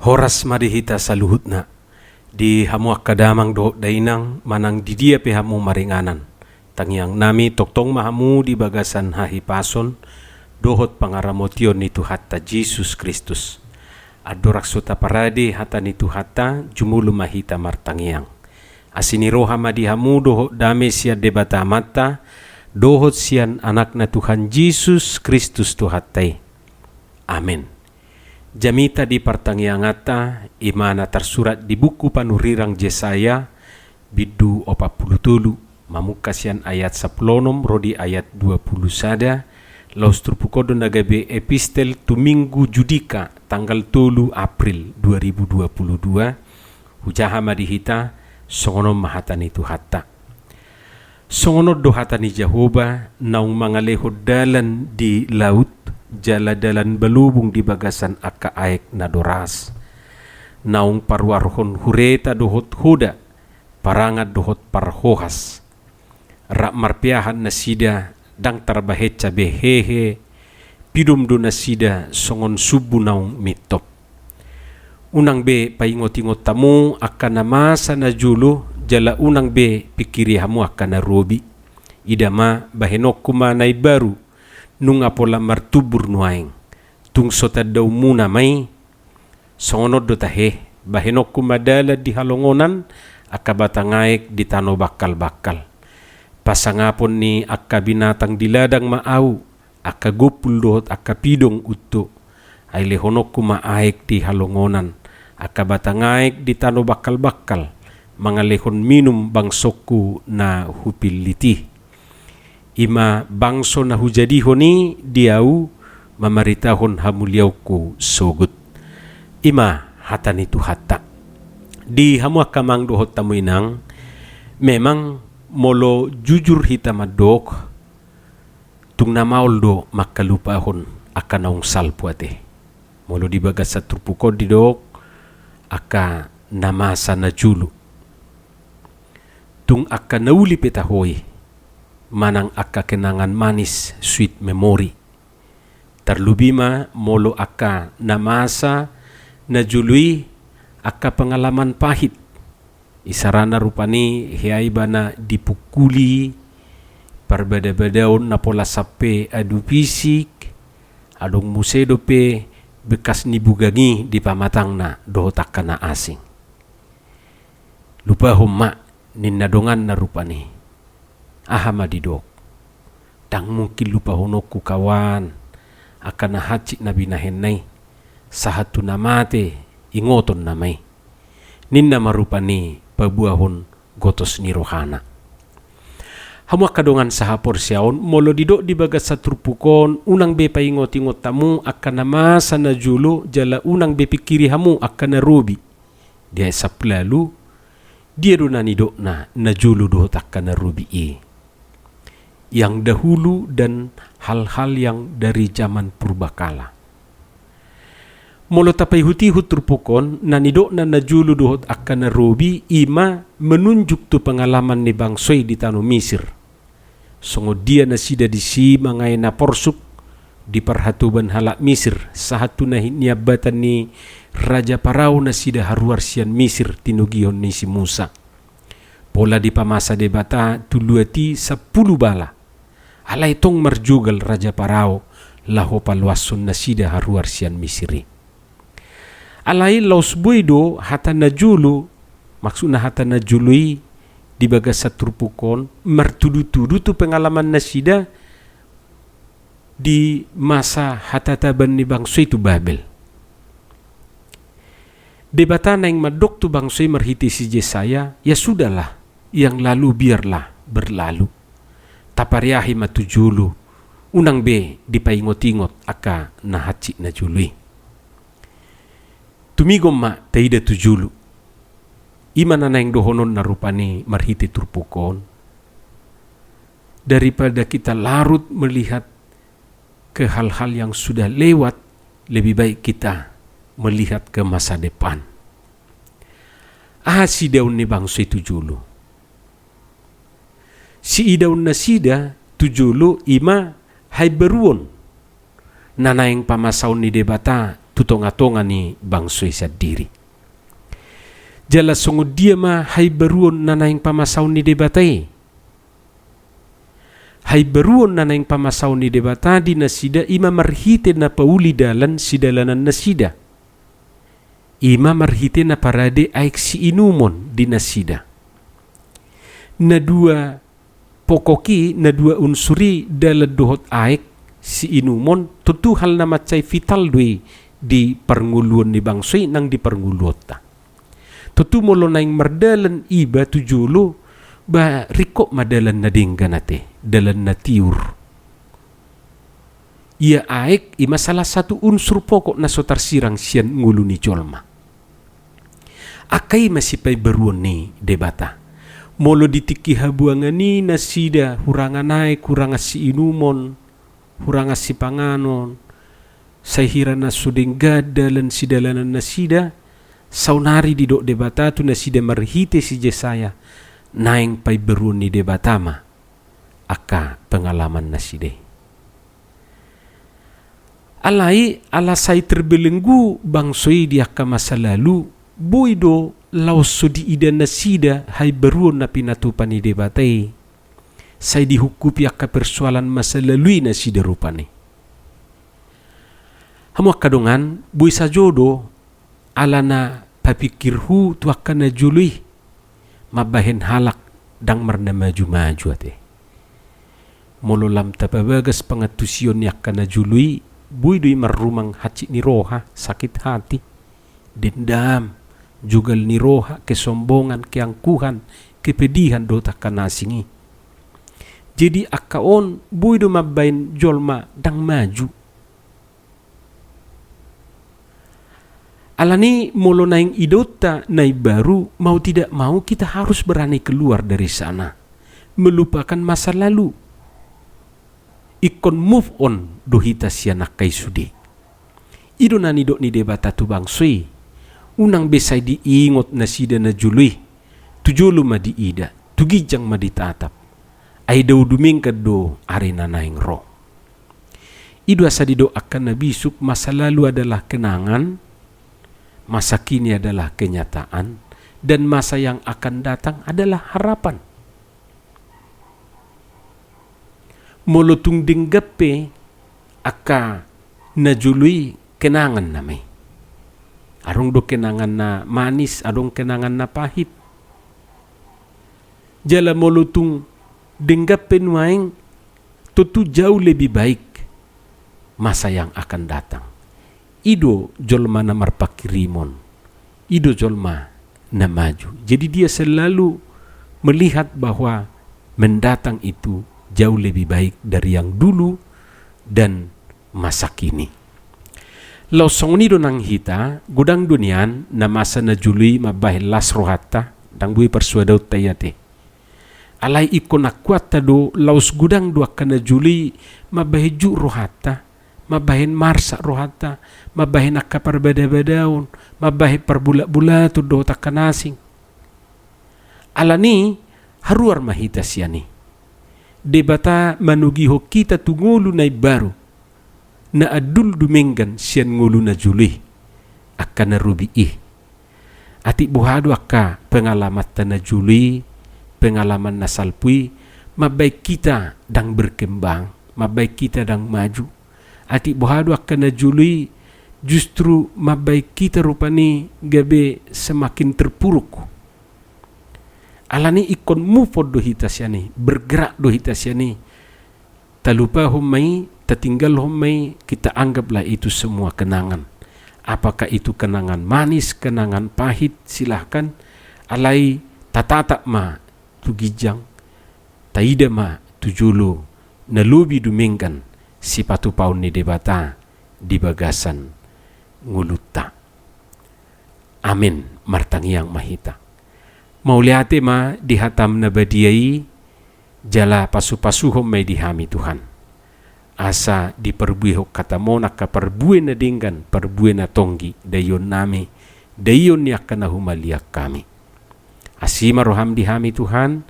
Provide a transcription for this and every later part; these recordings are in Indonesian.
Horas madihita sa luhutna, di hamu akadamang do dainang manang di dia pe hamu maringanan. Tangyang nami toktong mahamu di bagasan hahipason, dohot pangaramotyon ni Tuhata Jesus Kristus. Adorak suta parade hata ni Tuhata jumulu mahita martangyang. Asiniroha madihamu dohot dame siya debata mata, dohot siyan anak na Tuhan Jesus Kristus Tuhatai. Amin. Jamita di pertangiangata imana tersurat di buku panurirang Yesaya bidu 40 mamukasian ayat 10 rodi ayat 20 sada laus trupukodo nagabe epistel tuminggu judika tanggal 3 April 2022 hujaha madihita songono mahatani Tuhata songono dohatani Jehovah naung mangaleho dalan di laut jala dalan belubung di bagasan aka aek na doras. Naung parwarhon hureta dohot huda, parangat dohot parhohas. Rak marpiahan na sida dang tarbaheca behehe, pidum do na sida songon subu naung mitop. Unang be paingot-ingot tamu akan namasa na julu, jala unang be pikiri hamu akan na robi. Idama bahenok kumanay baru, nung apola martubur nuaing tung sota daw muna may songonod do tahe bahenok kumadala di halongonan akabatangaik di tano bakal-bakal pasangapon ni akka binatang diladang maaw akagupul dohot akapidong utto ay lehonok kumaaik di halongonan akabatangaik di tano bakal-bakal mga lehon minum bangsokku na hupiliti ima bangso na hujadiho ni diau mamaritahon hamuliawku sogut. Ima hata ni Tuhata. Di hamu akamang dohot tamuinang memang molo jujur hita madok tung namaul do makalupahon akan naung salpuate. Molo di bagas sa trupuko di dok aka namasa na julu. Tung aka nauli petahoy manang aka kenangan manis sweet memory. Terlubima molo aka namasa na jului aka pengalaman pahit. Isarana rupani hiaiba na dipukuli perbeda-bedaon na pola sape adu fisik adong musedo pe bekas nibugangi di pamatang na dohotak na asing. Lupa humma ninadongan na rupani. Ahamadidok tang mungkin lupa honokku kawan akan nahacik nabi nahenai sahatu namate ingoton namai ninna marupani pabuahon gotos ni rohana hamu kadongan sahapor siaon molo didok di bagas satrupukon unang be paingot-ingot tamu akan namasa na julo jala unang be pikiri hamu akan narubi dia saplalu dia dona nidok na julu dohot akan narubi yang dahulu dan hal-hal yang dari zaman purbakala. Molo tapai hutihut terpukon nanidok na najulu dohot akan narobi ima menunjuk tu pengalaman ni bangsoy di tanah Mesir. Songo dia nasida di si mangai na porsuk di perhatuban halak Mesir sahatu na niabatan ni Raja Parao nasida haruar sian Mesir tinugion ni si Musa. Pola di pamasa debata tuluati 10 bala. Alay tong marjugal Raja Parao laho palwasun nasida haruar sian Misiri. Alay laus buido hata najulu maksudna hata najului di bagas satrupukon martudu-tudu tu pengalaman nasida di masa hatataban ni bangso itu Babel. Debatan yang madok tu bangso marhiti si Yesaya ya sudahlah yang lalu biarlah berlalu. Tapariahi matujulu unang be dipaingot-ingot aka nahaci na jului. Tumigom ma taida tujulu. Imana na yang dohonon na rupani marhiti turpukon. Daripada kita larut melihat ke hal-hal yang sudah lewat, lebih baik kita melihat ke masa depan. Si daun ni bangso itu julu. Si idaun nasida tujulu ima hai beruon. Nanaing pamasaw ni debata tutonga-tonga ni bangsoi sa diri. Jala sungod dia ma hay baruon na naing pamasaw ni debatay. Hay baruon na naing pamasaw ni debata di nasida ima marhite na pauli dalan si dalanan nasida. Ima marhite na parade aik si inumon di nasida. Na dua pokoki, na dua unsuri dalam dohot aik si inumon tentu hal na macay vital di pernguluan ni bangsoi nang di pernguluan ta. Tentu molo naing mardalan iba tujulo ba rikok madalan na dinggan nate dalan na tiur. Ia aik ima salah satu unsur pokok na sotar sirang sian ngulu ni jolma. Akai masih pay beruan ni debata. Molo ditiki habuangan ni nasida hurangan naik huranga si inumon huranga si panganon sahira na suding gadalan si dalanan nasida saunari di dok debata tu nasida marhite si jesaya naing pay beruan ni debata ma aka pengalaman naside. Alai alasai terbelenggu bangsoi dia ka masa lalu boido laos sudi ida nasida hay beruan na pinatupan ni debatay say dihukupi aka persoalan masa lalu nasida rupani. Hamu kadongan bui sajodo ala na papikirhu tu akan na jului mabahen halak dang marna maju-maju ate. Molo lam tapabagas pangatusion ni akan na jului bui dui marrumang haci ni roha sakit hati dendam jugal ni roha kesombongan keangkuhan kepedihan do takkan nasingi. Jadi akaon bui do mabain jolma dang maju. Alani molo naing idota nai baru mau tidak mau kita harus berani keluar dari sana. Melupakan masa lalu. Ikon move on dohita sianak kai sudi. Ido nani dok ni debata tu bangsui. Unang besai diingot na sida na jului. Tujulu ma di ida. Tugijang ma ditatap. Ay daw dumingkad do arena naing ro. Ido asa dido akan na bisuk masa lalu adalah kenangan. Masa kini adalah kenyataan dan masa yang akan datang adalah harapan. Molotung dinggape aka najului kenangan nami. Arong do kenangan na manis, arong kenangan na pahit. Jala molotung dinggape nuaing tentu jauh lebih baik masa yang akan datang. Ido jolma na marpakirimon, ido jolma na maju. Jadi dia selalu melihat bahwa mendatang itu jauh lebih baik dari yang dulu dan masa kini. Lau songni do nang hita gudang dunian na masa na jului mabahil las rohata dang bui persuadaw tayate. Alai ikon akwata do laus gudang do akan na juli mabahiju rohata. Mabahin marsa rohata, mabahin akka perbeda-bedaun, mabahin perbula-bula tu do takanasing. Alani haruar mahita siani. Debata manugiho kita tu ngulu na baru. Na adul dumenggan sian ngulu na juli. Akka na rubiih. Ati buhado akka pengalaman na juli, pengalaman na salpui, mabaik kita dang berkembang, mabaik kita dang maju. Ati bohado akan najului justru mabaik kita rupani gabe semakin terpuruk. Alani ikon mufod do hitasyani, bergerak do hitasyani. Talupa humai, tertinggal humai, kita anggaplah itu semua kenangan. Apakah itu kenangan manis, kenangan pahit, silahkan. Alai tatatak ma tugijang, taida ma tujulu, nalubi dumingkan. Si patu paun ni debata di bagasan nguluta. Amin martangiang mahita. Mauliate ma dihatam na badiai jala pasu-pasuhom may dihami Tuhan. Asa diperbuihok katamo nakaperbuin na dinggan perbuin na tonggi dayon nami dayon niya ka na humaliak kami. Asima roham dihami Tuhan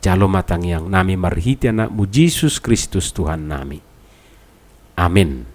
jalo matangiang nami marhiti anak mu Jesus Kristus Tuhan nami. Amin.